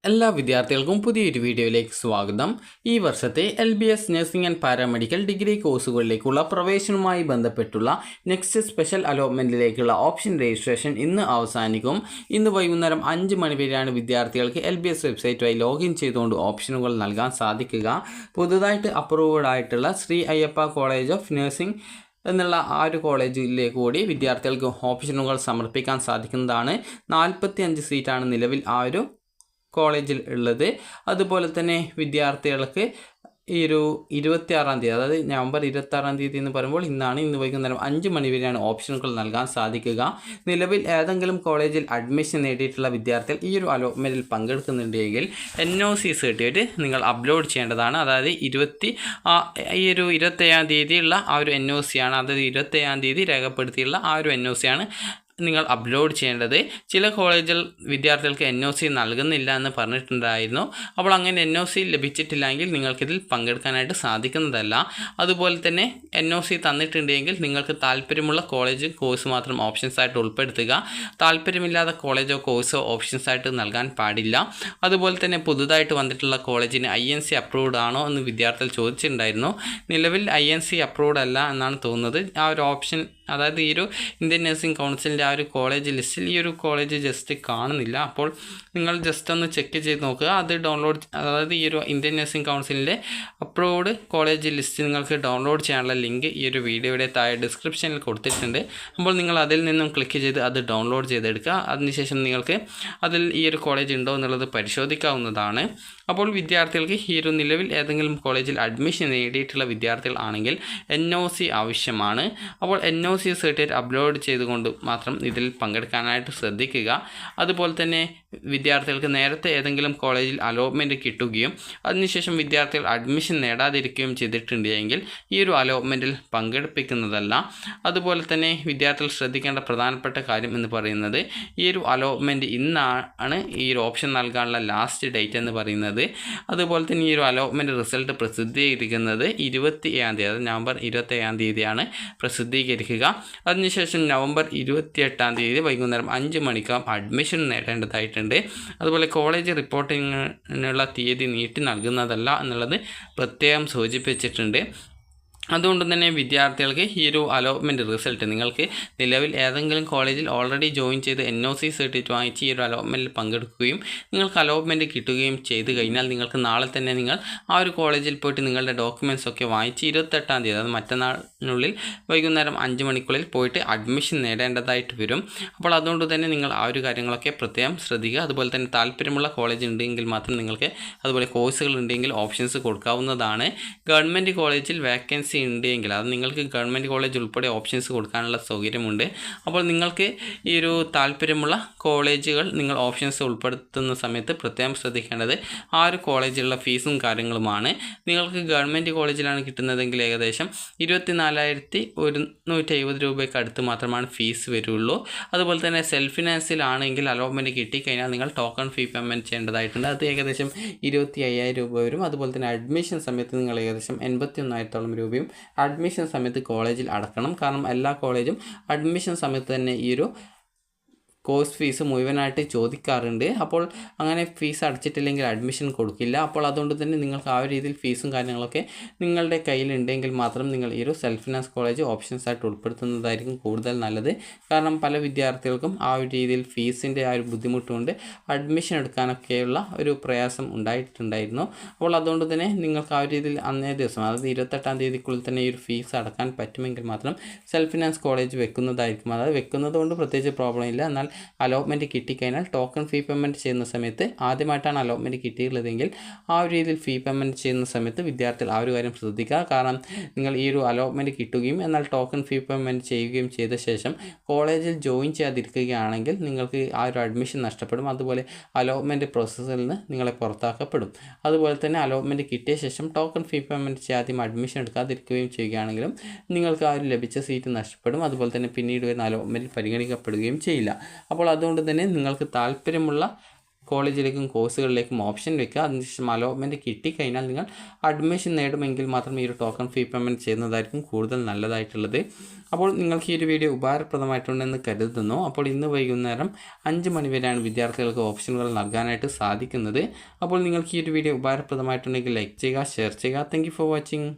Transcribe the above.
എല്ലാ വിദ്യാർത്ഥികൾക്കും പുതിയൊരു വീഡിയോയിലേക്ക് സ്വാഗതം. ഈ വർഷത്തെ LBS nursing and paramedical degree കോഴ്സുകളിലേക്കുള്ള പ്രവേശനവുമായി ബന്ധപ്പെട്ടുള്ള നെക്സ്റ്റ് സ്പെഷ്യൽ അലോട്ട്മെൻറ്റിലേക്കുള്ള ഓപ്ഷൻ രജിസ്ട്രേഷൻ ഇന്ന് അവസാനിക്കും. ഇന്ന് വൈകുന്നേരം 5 മണി വരെയാണ് വിദ്യാർത്ഥികൾക്ക് LBS വെബ്സൈറ്റുമായി ലോഗിൻ ചെയ്തുകൊണ്ട് ഓപ്ഷനുകൾ നൽകാൻ സാധിക്കുക. പുതുതായിട്ട് അപ്രൂവ്ഡ് ആയിട്ടുള്ള Shri Ayyappa college of nursing എന്നുള്ള ആ ഒരു കോളേജിലേക്ക് കൂടി വിദ്യാർത്ഥികൾക്ക് ഓപ്ഷനുകൾ സമർപ്പിക്കാൻ സാധിക്കുന്നതാണ്. 45 സീറ്റാണ് നിലവിൽ ആ ഒരു കോളേജിൽ ഉള്ളത്. അതുപോലെ തന്നെ വിദ്യാർത്ഥികൾക്ക് ഈ ഒരു 26-ാം തീയതി, അതായത് നവംബർ 26-ാം തീയതി എന്ന് പറയുമ്പോൾ ഇന്ന് വൈകുന്നേരം 5 മണി വരെയാണ് ഓപ്ഷനുകൾ നൽകാൻ സാധിക്കുക. നിലവിൽ ഏതെങ്കിലും കോളേജിൽ അഡ്മിഷൻ നേടിയിട്ടുള്ള വിദ്യാർത്ഥികൾ ഈ ഒരു അലോട്ട്മെൻറ്റിൽ പങ്കെടുക്കുന്നുണ്ടെങ്കിൽ NOC സർട്ടിഫിക്കറ്റ് നിങ്ങൾ അപ്ലോഡ് ചെയ്യേണ്ടതാണ്. അതായത് ഈ ഒരു 27-ാം തീയതിയുള്ള ആ ഒരു NOC ആണ്, അതായത് 27-ാം തീയതി രേഖപ്പെടുത്തിയുള്ള ആ ഒരു NOC ആണ് നിങ്ങൾ അപ്ലോഡ് ചെയ്യേണ്ടത്. ചില കോളേജിൽ വിദ്യാർത്ഥികൾക്ക് NOC നൽകുന്നില്ല എന്ന് പറഞ്ഞിട്ടുണ്ടായിരുന്നു. അപ്പോൾ അങ്ങനെ NOC ലഭിച്ചിട്ടില്ലെങ്കിൽ നിങ്ങൾക്കിതിൽ പങ്കെടുക്കാനായിട്ട് സാധിക്കുന്നതല്ല. അതുപോലെ തന്നെ NOC തന്നിട്ടുണ്ടെങ്കിൽ നിങ്ങൾക്ക് താല്പര്യമുള്ള കോളേജ് കോഴ്സ് മാത്രം ഓപ്ഷൻസായിട്ട് ഉൾപ്പെടുത്തുക. താല്പര്യമില്ലാത്ത കോളേജോ കോഴ്സോ ഓപ്ഷൻസായിട്ട് നൽകാൻ പാടില്ല. അതുപോലെ തന്നെ പുതുതായിട്ട് വന്നിട്ടുള്ള കോളേജിന് INC അപ്രൂവ്ഡ് ആണോ എന്ന് വിദ്യാർത്ഥികൾ ചോദിച്ചിട്ടുണ്ടായിരുന്നു. നിലവിൽ INC അപ്രൂവ്ഡ് അല്ല എന്നാണ് തോന്നുന്നത്. ആ ഒരു ഓപ്ഷൻ, അതായത് ഈ ഒരു ഇന്ത്യൻ നഴ്സിംഗ് കൗൺസിലിൻ്റെ ആ ഒരു കോളേജ് ലിസ്റ്റിൽ ഈ ഒരു കോളേജ് ജസ്റ്റ് കാണുന്നില്ല. അപ്പോൾ നിങ്ങൾ ജസ്റ്റ് ഒന്ന് ചെക്ക് ചെയ്ത് നോക്കുക. അത് ഡൗൺലോഡ്, അതായത് ഈ ഒരു ഇന്ത്യൻ നഴ്സിംഗ് കൗൺസിലിൻ്റെ അപ്രൂവ്ഡ് കോളേജ് ലിസ്റ്റ് നിങ്ങൾക്ക് ഡൗൺലോഡ് ചെയ്യാനുള്ള ലിങ്ക് ഈ ഒരു വീഡിയോയുടെ താഴെ ഡിസ്ക്രിപ്ഷനിൽ കൊടുത്തിട്ടുണ്ട്. അപ്പോൾ നിങ്ങൾ അതിൽ നിന്നും ക്ലിക്ക് ചെയ്ത് അത് ഡൗൺലോഡ് ചെയ്തെടുക്കുക. അതിനുശേഷം നിങ്ങൾക്ക് അതിൽ ഈ ഒരു കോളേജ് ഉണ്ടോ എന്നുള്ളത് പരിശോധിക്കാവുന്നതാണ്. അപ്പോൾ വിദ്യാർത്ഥികൾക്ക് ഈ ഒരു നിലവിൽ ഏതെങ്കിലും കോളേജിൽ അഡ്മിഷൻ നേടിയിട്ടുള്ള വിദ്യാർത്ഥികൾ ആണെങ്കിൽ NOC ആവശ്യമാണ്. അപ്പോൾ NOC സർട്ടിഫിക്കറ്റ് അപ്ലോഡ് ചെയ്തുകൊണ്ട് മാത്രം ഇതിൽ പങ്കെടുക്കാനായിട്ട് ശ്രദ്ധിക്കുക. അതുപോലെ തന്നെ വിദ്യാർത്ഥികൾക്ക് നേരത്തെ ഏതെങ്കിലും കോളേജിൽ അലോട്ട്മെൻറ്റ് കിട്ടുകയും അതിനുശേഷം വിദ്യാർത്ഥികൾ അഡ്മിഷൻ നേടാതിരിക്കുകയും ചെയ്തിട്ടുണ്ടെങ്കിൽ ഈ ഒരു അലോട്ട്മെൻറ്റിൽ പങ്കെടുപ്പിക്കുന്നതല്ല. അതുപോലെ തന്നെ വിദ്യാർത്ഥികൾ ശ്രദ്ധിക്കേണ്ട പ്രധാനപ്പെട്ട കാര്യം എന്ന് പറയുന്നത്, ഈ ഒരു അലോട്ട്മെൻറ്റ് ഇന്നാണ് ഈ ഒരു ഓപ്ഷൻ നൽകാനുള്ള ലാസ്റ്റ് ഡേറ്റ് എന്ന് പറയുന്നത്. അതുപോലെ തന്നെ ഈ ഒരു അലോട്ട്മെൻറ്റ് റിസൾട്ട് പ്രസിദ്ധീകരിക്കുന്നത് 27-ാം തീയതി, അതായത് നവംബർ 27-ാം തീയതിയാണ് പ്രസിദ്ധീകരിക്കുക. അതിനുശേഷം നവംബർ 28-ാം തീയതി വൈകുന്നേരം 5 മണിക്ക് അഡ്മിഷൻ നേടേണ്ടതായിട്ടുണ്ട്. അതുപോലെ കോളേജ് റിപ്പോർട്ടിങ്ങിനുള്ള തീയതി നീട്ടി നൽകുന്നതല്ല എന്നുള്ളത് പ്രത്യേകം സൂചിപ്പിച്ചിട്ടുണ്ട്. അതുകൊണ്ട് തന്നെ വിദ്യാർത്ഥികൾക്ക് ഈ ഒരു അലോട്ട്മെൻറ്റ് റിസൾട്ട്, നിങ്ങൾക്ക് നിലവിൽ ഏതെങ്കിലും കോളേജിൽ ഓൾറെഡി ജോയിൻ ചെയ്ത് NOC സർട്ടിഫിക്കറ്റ് വാങ്ങിച്ച് ഈ ഒരു അലോട്ട്മെൻറ്റിൽ പങ്കെടുക്കുകയും നിങ്ങൾക്ക് അലോട്ട്മെൻറ്റ് കിട്ടുകയും ചെയ്ത് കഴിഞ്ഞാൽ നിങ്ങൾക്ക് നാളെ തന്നെ നിങ്ങൾ ആ ഒരു കോളേജിൽ പോയിട്ട് നിങ്ങളുടെ ഡോക്യുമെൻറ്റ്സ് ഒക്കെ വാങ്ങിച്ച് 28-ാം തീയതി, അതായത് മറ്റന്നാളിനുള്ളിൽ വൈകുന്നേരം 5 മണിക്കുള്ളിൽ പോയിട്ട് അഡ്മിഷൻ നേടേണ്ടതായിട്ട് വരും. അപ്പോൾ അതുകൊണ്ട് തന്നെ നിങ്ങൾ ആ ഒരു കാര്യങ്ങളൊക്കെ പ്രത്യേകം ശ്രദ്ധിക്കുക. അതുപോലെ തന്നെ താല്പര്യമുള്ള കോളേജ് ഉണ്ടെങ്കിൽ മാത്രം നിങ്ങൾക്ക്, അതുപോലെ കോഴ്സുകൾ ഉണ്ടെങ്കിൽ ഓപ്ഷൻസ് കൊടുക്കാവുന്നതാണ്. ഗവൺമെൻറ് കോളേജിൽ വേക്കൻസി ഉണ്ടെങ്കിൽ അത് നിങ്ങൾക്ക് ഗവൺമെൻറ് കോളേജ് ഉൾപ്പെടെ ഓപ്ഷൻസ് കൊടുക്കാനുള്ള സൗകര്യമുണ്ട്. അപ്പോൾ നിങ്ങൾക്ക് ഈ ഒരു താല്പര്യമുള്ള കോളേജുകൾ നിങ്ങൾ ഓപ്ഷൻസ് ഉൾപ്പെടുത്തുന്ന സമയത്ത് പ്രത്യേകം ശ്രദ്ധിക്കേണ്ടത് ആ ഒരു കോളേജിലുള്ള ഫീസും കാര്യങ്ങളുമാണ്. നിങ്ങൾക്ക് ഗവൺമെൻറ് കോളേജിലാണ് കിട്ടുന്നതെങ്കിൽ ഏകദേശം 24,150 രൂപയ്ക്ക് അടുത്ത് മാത്രമാണ് ഫീസ് വരുള്ളൂ. അതുപോലെ തന്നെ സെൽഫ് ഫിനാൻസിലാണെങ്കിൽ അലോട്ട്മെൻറ്റ് കിട്ടിക്കഴിഞ്ഞാൽ നിങ്ങൾ ടോക്കൺ ഫീ പേയ്മെൻറ്റ് ചെയ്യേണ്ടതായിട്ടുണ്ട്. അത് ഏകദേശം 25,000 രൂപ വരും. അതുപോലെ തന്നെ അഡ്മിഷൻ സമയത്ത് നിങ്ങൾ ഏകദേശം 81,000 രൂപയും അഡ്മിഷൻ സമയത്ത് കോളേജിൽ അടക്കണം. കാരണം എല്ലാ കോളേജും അഡ്മിഷൻ സമയത്ത് തന്നെ ഈ ഒരു കോഴ്സ് ഫീസ് മുഴുവനായിട്ട് ചോദിക്കാറുണ്ട്. അപ്പോൾ അങ്ങനെ ഫീസ് അടച്ചിട്ടില്ലെങ്കിൽ അഡ്മിഷൻ കൊടുക്കില്ല. അപ്പോൾ അതുകൊണ്ട് തന്നെ നിങ്ങൾക്ക് ആ ഒരു രീതിയിൽ ഫീസും കാര്യങ്ങളൊക്കെ നിങ്ങളുടെ കയ്യിലുണ്ടെങ്കിൽ മാത്രം നിങ്ങൾ ഈ ഒരു സെൽഫ് ഫിനാൻസ് കോളേജ് ഓപ്ഷൻസായിട്ട് ഉൾപ്പെടുത്തുന്നതായിരിക്കും കൂടുതൽ നല്ലത്. കാരണം പല വിദ്യാർത്ഥികൾക്കും ആ ഒരു രീതിയിൽ ഫീസിൻ്റെ ആ ഒരു ബുദ്ധിമുട്ടുകൊണ്ട് അഡ്മിഷൻ എടുക്കാനൊക്കെയുള്ള ഒരു പ്രയാസം ഉണ്ടായിട്ടുണ്ടായിരുന്നു. അപ്പോൾ അതുകൊണ്ട് തന്നെ നിങ്ങൾക്ക് ആ ഒരു രീതിയിൽ അന്നേ ദിവസം, അതായത് 28-ാം തീയതിക്കുള്ളിൽ തന്നെ ഈ ഒരു ഫീസ് അടക്കാൻ പറ്റുമെങ്കിൽ മാത്രം സെൽഫ് ഫിനാൻസ് കോളേജ് വെക്കുന്നതായിരിക്കും. അതായത് വെക്കുന്നത് കൊണ്ട് പ്രത്യേകിച്ച് പ്രോബ്ലം ഇല്ല. എന്നാൽ അലോട്ട്മെൻറ്റ് കിട്ടിക്കഴിഞ്ഞാൽ ടോക്കൺ ഫീ പേയ്മെൻറ്റ് ചെയ്യുന്ന സമയത്ത്, ആദ്യമായിട്ടാണ് അലോട്ട്മെൻറ്റ് കിട്ടിയിട്ടുള്ളതെങ്കിൽ ആ ഒരു രീതിയിൽ ഫീ പേയ്മെൻറ്റ് ചെയ്യുന്ന സമയത്ത് വിദ്യാർത്ഥികൾ ആ ഒരു കാര്യം ശ്രദ്ധിക്കുക. കാരണം നിങ്ങൾ ഈ ഒരു അലോട്ട്മെൻറ്റ് കിട്ടുകയും എന്നാൽ ടോക്കൺ ഫീ പേയ്മെൻറ്റ് ചെയ്യുകയും ചെയ്ത ശേഷം കോളേജിൽ ജോയിൻ ചെയ്യാതിരിക്കുകയാണെങ്കിൽ നിങ്ങൾക്ക് ആ ഒരു അഡ്മിഷൻ നഷ്ടപ്പെടും. അതുപോലെ അലോട്ട്മെൻറ്റ് പ്രോസസ്സിൽ നിന്ന് നിങ്ങളെ പുറത്താക്കപ്പെടും. അതുപോലെ തന്നെ അലോട്ട്മെൻറ്റ് കിട്ടിയ ശേഷം ടോക്കൺ ഫീ പേയ്മെൻറ്റ് ചെയ്യാതെയും അഡ്മിഷൻ എടുക്കാതിരിക്കുകയും ചെയ്യുകയാണെങ്കിലും നിങ്ങൾക്ക് ആ ഒരു ലഭിച്ച സീറ്റ് നഷ്ടപ്പെടും. അതുപോലെ തന്നെ പിന്നീട് വരുന്ന അലോട്ട്മെൻറ്റിൽ പരിഗണിക്കപ്പെടുകയും ചെയ്യില്ല. അപ്പോൾ അതുകൊണ്ട് തന്നെ നിങ്ങൾക്ക് താല്പര്യമുള്ള കോളേജിലേക്കും കോഴ്സുകളിലേക്കും ഓപ്ഷൻ വെക്കുക. അതിനുശേഷം അലോട്ട്മെൻറ്റ് കിട്ടിക്കഴിഞ്ഞാൽ നിങ്ങൾ അഡ്മിഷൻ നേടുമെങ്കിൽ മാത്രം ഈ ഒരു ടോക്കൺ ഫീ പേയ്മെൻറ്റ് ചെയ്യുന്നതായിരിക്കും കൂടുതൽ നല്ലതായിട്ടുള്ളത്. അപ്പോൾ നിങ്ങൾക്ക് ഈ ഒരു വീഡിയോ ഉപകാരപ്രദമായിട്ടുണ്ടെന്ന് കരുതുന്നു. അപ്പോൾ ഇന്ന് വൈകുന്നേരം 5 മണി വരെയാണ് വിദ്യാർത്ഥികൾക്ക് ഓപ്ഷനുകൾ നൽകാനായിട്ട് സാധിക്കുന്നത്. അപ്പോൾ നിങ്ങൾക്ക് ഈ ഒരു വീഡിയോ ഉപകാരപ്രദമായിട്ടുണ്ടെങ്കിൽ ലൈക്ക് ചെയ്യുക, ഷെയർ ചെയ്യുക. Thank you for watching.